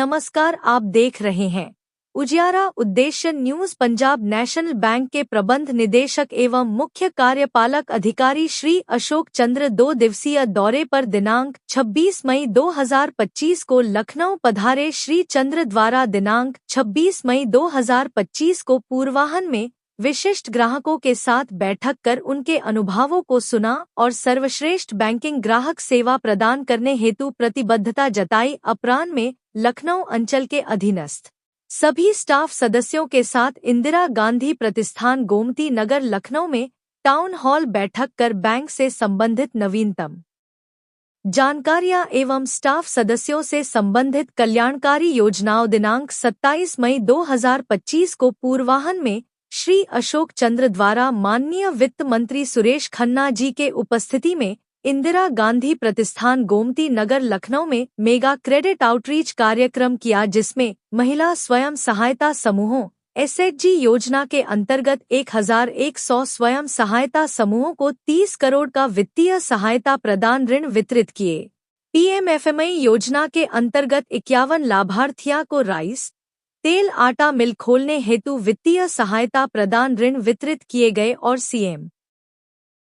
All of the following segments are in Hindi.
नमस्कार, आप देख रहे हैं उजियारा उद्देश्य न्यूज। पंजाब नेशनल बैंक के प्रबंध निदेशक एवं मुख्य कार्यपालक अधिकारी श्री अशोक चंद्र 2 दिवसीय दौरे पर दिनांक 26 मई 2025 को लखनऊ पधारे। श्री चंद्र द्वारा दिनांक 26 मई 2025 को पूर्वाह्न में विशिष्ट ग्राहकों के साथ बैठक कर उनके अनुभवों को सुना और सर्वश्रेष्ठ बैंकिंग ग्राहक सेवा प्रदान करने हेतु प्रतिबद्धता जताई। अपराह्न में लखनऊ अंचल के अधीनस्थ सभी स्टाफ सदस्यों के साथ इंदिरा गांधी प्रतिष्ठान गोमती नगर लखनऊ में टाउन हॉल बैठक कर बैंक से संबंधित नवीनतम जानकारियां एवं स्टाफ सदस्यों से संबंधित कल्याणकारी योजनाओं दिनांक 27 मई 2025 को पूर्वाह्न में श्री अशोक चंद्र द्वारा माननीय वित्त मंत्री सुरेश खन्ना जी के उपस्थिति में इंदिरा गांधी प्रतिष्ठान गोमती नगर लखनऊ में मेगा क्रेडिट आउटरीच कार्यक्रम किया, जिसमें महिला स्वयं सहायता समूहों एसएचजी योजना के अंतर्गत 1100 स्वयं सहायता समूहों को 30 करोड़ का वित्तीय सहायता प्रदान ऋण वितरित किए। पीएमएफएमई योजना के अंतर्गत 51 लाभार्थियों को राइस तेल आटा मिल खोलने हेतु वित्तीय सहायता प्रदान ऋण वितरित किए गए और सीएम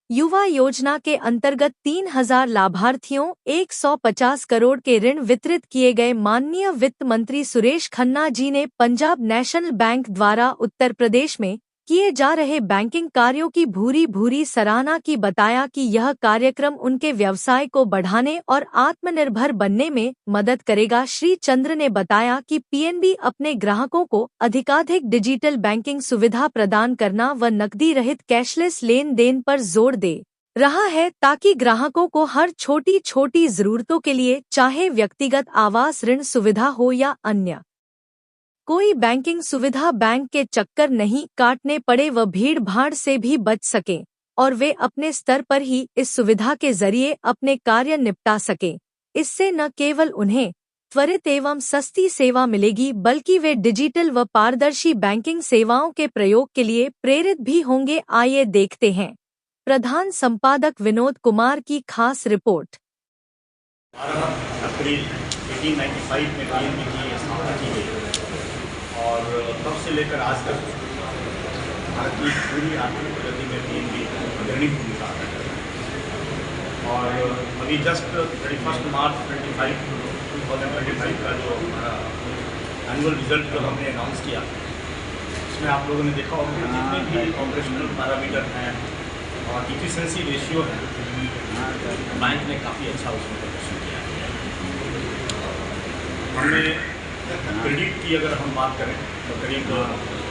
युवा योजना के अंतर्गत 3000 लाभार्थियों 150 करोड़ के ऋण वितरित किए गए। माननीय वित्त मंत्री सुरेश खन्ना जी ने पंजाब नेशनल बैंक द्वारा उत्तर प्रदेश में किए जा रहे बैंकिंग कार्यों की भूरी सराहना की, बताया कि यह कार्यक्रम उनके व्यवसाय को बढ़ाने और आत्मनिर्भर बनने में मदद करेगा। श्री चंद्र ने बताया कि पीएनबी अपने ग्राहकों को अधिकाधिक डिजिटल बैंकिंग सुविधा प्रदान करना व नकदी रहित कैशलेस लेन देन पर जोर दे रहा है, ताकि ग्राहकों को हर छोटी जरूरतों के लिए, चाहे व्यक्तिगत आवास ऋण सुविधा हो या अन्य कोई बैंकिंग सुविधा, बैंक के चक्कर नहीं काटने पड़े व भीड़ भाड़ से भी बच सकें और वे अपने स्तर पर ही इस सुविधा के जरिए अपने कार्य निपटा सकें। इससे न केवल उन्हें त्वरित एवं सस्ती सेवा मिलेगी, बल्कि वे डिजिटल व पारदर्शी बैंकिंग सेवाओं के प्रयोग के लिए प्रेरित भी होंगे। आइए देखते हैं प्रधान संपादक विनोद कुमार की खास रिपोर्ट। अप्रैल 1895 में पीएनबी की स्थापना की गई और तब से लेकर आज तक भारत की पूरी आर्थिक प्रगति में पीएनबी अग्रणी भूमिका अदा कर रही है। और अभी जस्ट 31 मार्च 2025 का जो हमारा एनुअल रिजल्ट जो हमने अनाउंस किया, उसमें आप लोगों ने देखा होगा कि जितने भी ऑपरेशनल पैरामीटर हैं और इफिशिएंसी रेशियो है, बैंक ने काफ़ी अच्छा उसमें प्रदर्शन किया है। हमने क्रेडिट की अगर हम बात करें तो करीब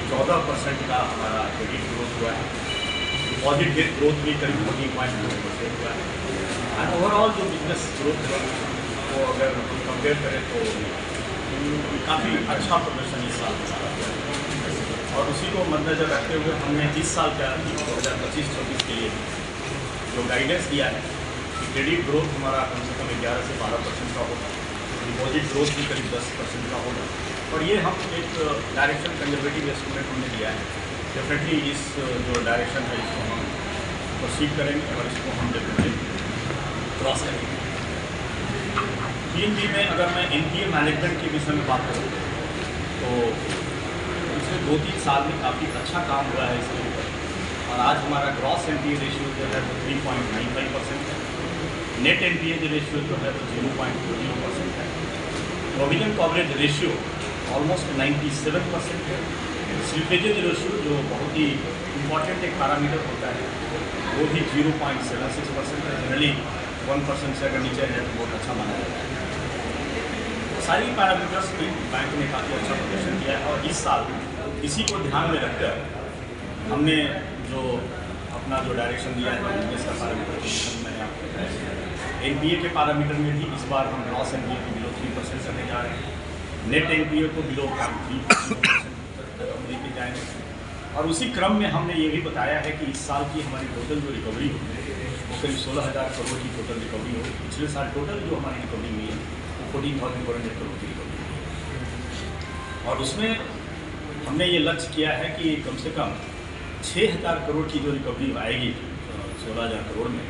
14% का हमारा क्रेडिट ग्रोथ हुआ है। डिपॉजिट ग्रोथ भी करीब 14.2% हुआ है। एंड ओवरऑल जो बिजनेस ग्रोथ है वो अगर कंपेयर करें तो काफ़ी अच्छा प्रदर्शन इस साल हमारा हुआ है। और उसी को मद्देनजर रखते हुए हमने इस साल का 2025-26 के लिए जो गाइडेंस दिया है कि क्रेडिट ग्रोथ हमारा कम से कम 11 से 12% का होगा, डिपॉजिट ग्रोथ भी करीब 10% का होगा। और ये हम एक डायरेक्शन कंजर्वेटिव एस्टिमेट हमने दिया है। डेफिनेटली इस जो डायरेक्शन है इसको हम प्रोसीड करेंगे और इसको हम डेफिनेटली क्रॉस करेंगे। पीएनबी में अगर मैं एनपीए मैनेजमेंट के विषय में बात करूँ तो पिछले 2-3 साल में काफ़ी अच्छा काम हुआ है इसके ऊपर। और आज हमारा ग्रॉस एनपीए रेशियो जो है वो 3.95% है। नेट एनपीए रेशियो जो है वो 0.20% है। प्रोविजन कवरेज रेशियो ऑलमोस्ट 97% है। स्लिपेजेज रेशियो जो बहुत ही इम्पॉर्टेंट एक पैरामीटर होता है वो भी 0.76% है। जनरली 1% से अगर नीचे है तो बहुत अच्छा माना जाता है। सारी पैरामीटर्स भी बैंक ने काफ़ी अच्छा प्रदर्शन किया है। और इस साल इसी को ध्यान में रखकर हमने जो अपना जो डायरेक्शन दिया है बिजनेस का पैरामीटर मैंने आपको बताया। एनपीए के पैरामीटर में भी इस बार हम ग्रॉस एनपीए को बिलो 3% करने जा रहे हैं। नेट एनपीए को बिलो 3% तक हम लेके जाएंगे। और उसी क्रम में हमने ये भी बताया है कि इस साल की हमारी टोटल जो रिकवरी हो वो करीब 16,000 करोड़ की टोटल रिकवरी हो। पिछले साल टोटल जो हमारी रिकवरी हुई है वो 14,400 करोड़ की रिकवरी हुई। और उसमें हमने ये लक्ष्य किया है कि कम से कम 6,000 करोड़ की जो रिकवरी आएगी 16,000 करोड़ में,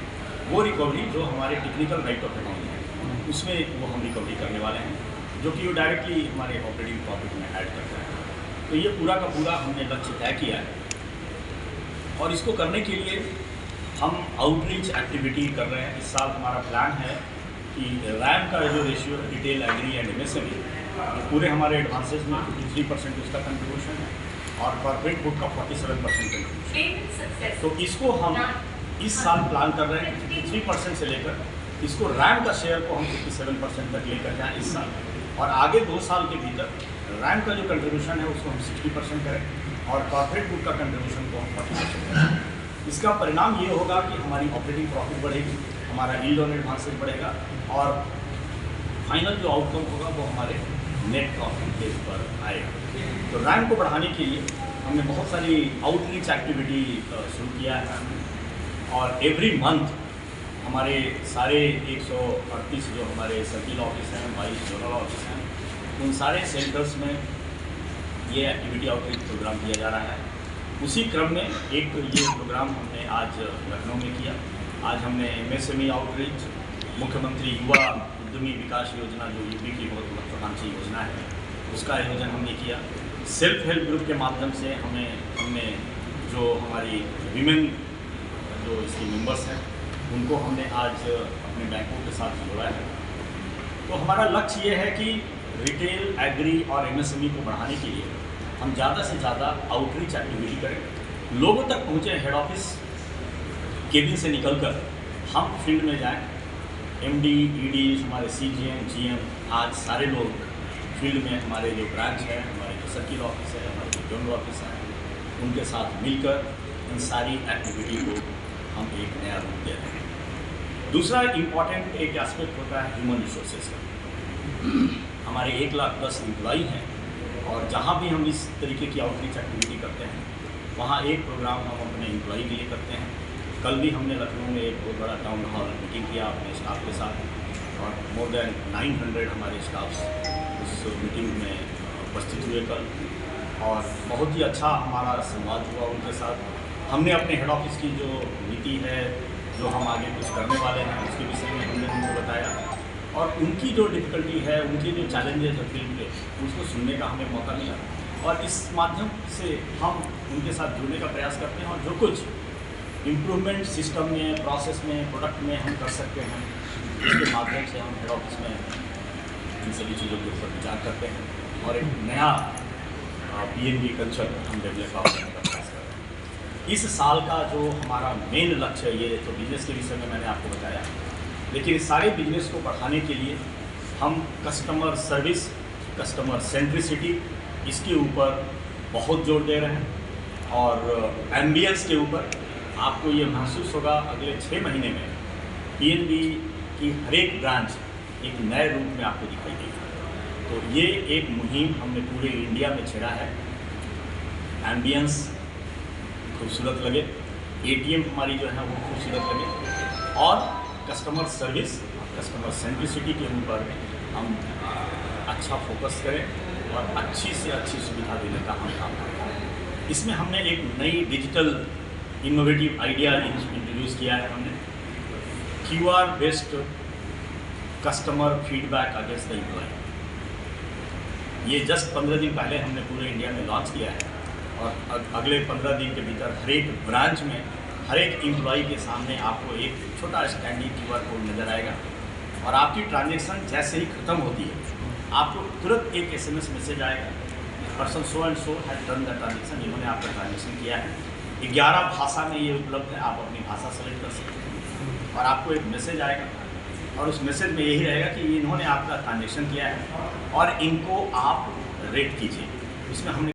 वो रिकवरी जो हमारे टेक्निकल राइट ऑफ अकाउंट है उसमें वो हम रिकवरी करने वाले हैं। जो कि वो डायरेक्टली हमारे ऑपरेटिंग प्रॉफिट में ऐड करता है। तो ये पूरा का पूरा हमने लक्ष्य तय किया है और इसको करने के लिए हम आउटरीच एक्टिविटी कर रहे हैं। इस साल हमारा प्लान है कि रैम का जो रेशियो है, रिटेल, एग्री एंड एमएसएमई, पूरे हमारे एडवांसेस में 53% उसका कंट्रीब्यूशन है और कॉर्पोरेट बुक का 47% कंट्रीब्यूशन। तो इसको हम इस साल प्लान कर रहे हैं 53% से लेकर इसको रैम का शेयर को हम 57% तक लेकर जाएँ इस साल, और आगे 2 साल के भीतर रैम का जो कंट्रीब्यूशन है उसको हम 60% करें और कॉर्पोरेट बुक का कंट्रीब्यूशन को हम 40% करें। इसका परिणाम ये होगा कि हमारी ऑपरेटिंग प्रॉफिट बढ़ेगी, हमारा यील्ड ऑन एडवांसेस बढ़ेगा और फाइनल जो आउटकम होगा वो हमारे नेट प्रॉफिट बेस पर आएगा। तो रैम को बढ़ाने के लिए हमने बहुत सारी आउटरीच एक्टिविटी शुरू किया है और एवरी मंथ हमारे सारे 138 जो हमारे सर्किल ऑफिस हैं, 22 जोनल ऑफिस हैं, उन सारे सेंटर्स में ये एक्टिविटी आउटरीच प्रोग्राम किया जा रहा है। उसी क्रम में एक ये प्रोग्राम हमने आज लखनऊ में किया। आज हमने एमएसएमई आउटरीच, मुख्यमंत्री युवा उद्यमी विकास योजना जो यूपी की बहुत महत्वाकांक्षी योजना है, उसका आयोजन हमने किया। सेल्फ हेल्प ग्रुप के माध्यम से हमने जो हमारी विमेन जो इसकी मेंबर्स हैं उनको हमने आज अपने बैंकों के साथ जोड़ा है। तो हमारा लक्ष्य ये है कि रिटेल, एग्री और एमएसएमई को बढ़ाने के लिए हम ज़्यादा से ज़्यादा आउटरीच एक्टिविटी करें, लोगों तक पहुँचें, हेड ऑफिस केबिन से निकलकर हम फील्ड में जाएं। एमडी, ईडी, हमारे सीजीएम, जीएम, आज सारे लोग फील्ड में हमारे जो ब्रांच है, हमारे जो सर्किल ऑफिस है, हमारे जो जोनल ऑफिस है, उनके साथ मिलकर इन सारी एक्टिविटी को हम एक नया रूप दे रहे हैं। दूसरा इम्पॉर्टेंट एक एस्पेक्ट होता है ह्यूमन रिसोर्सेज का। हमारे 1,00,000+ एम्प्लॉई हैं और जहाँ भी हम इस तरीके की आउटरीच एक्टिविटी करते हैं वहाँ एक प्रोग्राम हम अपने एम्प्लॉई के लिए करते हैं। कल भी हमने लखनऊ में एक बहुत बड़ा टाउन हॉल मीटिंग किया अपने स्टाफ के साथ और मोर देन 900 हमारे स्टाफ्स उस मीटिंग में उपस्थित हुए कल, और बहुत ही अच्छा हमारा संवाद हुआ उनके साथ। हमने अपने हेड ऑफिस की जो नीति है, जो हम आगे कुछ करने वाले हैं, उसके विषय में हमने उनको बताया और उनकी जो डिफ़िकल्टी है, उनके जो चैलेंजेस है फील्ड पे, उसको सुनने का हमें मौका मिला और इस माध्यम से हम उनके साथ जुड़ने का प्रयास करते हैं और जो कुछ इम्प्रूवमेंट सिस्टम में, प्रोसेस में, प्रोडक्ट में हम कर सकते हैं, इसके माध्यम से हम हेड ऑफिस में इन सभी चीज़ों के ऊपर विचार करते हैं और एक नया पीएनबी कल्चर हम डेवलप करने का प्रयास करते हैं। इस साल का जो हमारा मेन लक्ष्य है, ये तो बिजनेस के विषय में मैंने आपको बताया, लेकिन इस सारे बिजनेस को बढ़ाने के लिए हम कस्टमर सर्विस, कस्टमर सेंट्रिसिटी, इसके ऊपर बहुत जोर दे रहे हैं और एम्बियंस के ऊपर आपको ये महसूस होगा अगले 6 महीने में पीएनबी की हर एक ब्रांच एक नए रूप में आपको दिखाई देगी। तो ये एक मुहिम हमने पूरे इंडिया में छेड़ा है। एम्बियंस खूबसूरत लगे, एटीएम हमारी जो है वो खूबसूरत लगे और कस्टमर सर्विस, कस्टमर सेंट्रिसिटी के ऊपर हम अच्छा फोकस करें और अच्छी से अच्छी सुविधा देने का हम काम करें। इसमें हमने एक नई डिजिटल इनोवेटिव आइडिया इंट्रोड्यूस किया है। हमने QR based customer feedback against the employ, ये जस्ट 15 दिन पहले हमने पूरे इंडिया में लॉन्च किया है और अगले 15 दिन के भीतर हर एक ब्रांच में हर एक एम्प्लॉय के सामने आपको एक छोटा स्टैंडिंग QR कोड नज़र आएगा और आपकी ट्रांजेक्शन जैसे ही ख़त्म होती है आपको तुरंत एक SMS मैसेज आएगा, person so and so has done the transaction, इन्होंने आपका ट्रांजेक्शन किया है। 11 भाषा में ये उपलब्ध है, आप अपनी भाषा सेलेक्ट कर सकते हैं और आपको एक मैसेज आएगा और उस मैसेज में यही रहेगा कि इन्होंने आपका ट्रांजेक्शन किया है और इनको आप रेट कीजिए। इसमें हमने